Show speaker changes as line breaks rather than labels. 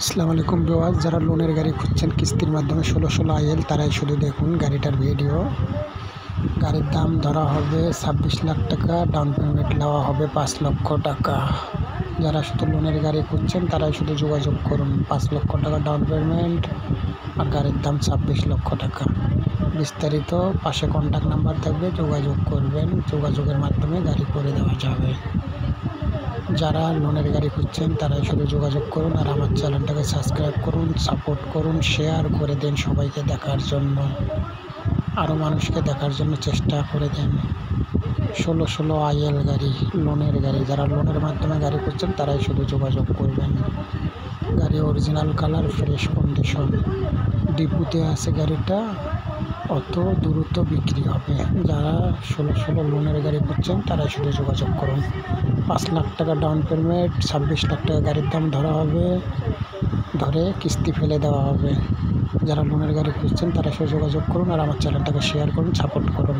আসসালামু আলাইকুম ভিউয়ার্স, যারা লোনের গাড়ি খুঁজছেন কিস্তির মাধ্যমে 16 আইএল তারাই শুধু দেখুন গাড়িটার ভিডিও। গাড়ির দাম ধরা হবে 26 লাখ টাকা, ডাউন পেমেন্ট নেওয়া হবে 5 লক্ষ টাকা। যারা শুধু লোনের গাড়ি খুঁজছেন তারাই শুধু যোগাযোগ করুন। 5 লক্ষ টাকা ডাউন পেমেন্ট আর গাড়ির দাম 26 লক্ষ টাকা। বিস্তারিত পাশে কন্ট্যাক্ট নাম্বার থাকবে, যোগাযোগ করবেন। যোগাযোগের মাধ্যমে গাড়ি করে দেওয়া যাবে। যারা লোনের গাড়ি খুঁজছেন তারাই শুধু যোগাযোগ করুন আর আমার চ্যানেলটাকে সাবস্ক্রাইব করুন, সাপোর্ট করুন, শেয়ার করে দিন সবাইকে দেখার জন্য, আরও মানুষকে দেখার জন্য চেষ্টা করে দেন। 16 আইএল গাড়ি, লোনের গাড়ি। যারা লোনের মাধ্যমে গাড়ি খুঁজছেন তারাই শুধু যোগাযোগ করবেন। গাড়ি অরিজিনাল কালার, ফ্রেশ কন্ডিশন, ডিপুতে আছে গাড়িটা, অত দ্রুত বিক্রি হবে। যারা 16 লোনের গাড়ি খুঁজছেন তারাই শুধু যোগাযোগ করুন। 5 লাখ টাকা ডাউন পেমেন্ট, 26 লাখ টাকা গাড়ির দাম ধরা হবে, ধরে কিস্তি ফেলে দেওয়া হবে। যারা লোনের গাড়ি খুঁজছেন তারা শুধু যোগাযোগ করুন আর আমার চ্যানেলটাকে শেয়ার করুন, সাপোর্ট করুন।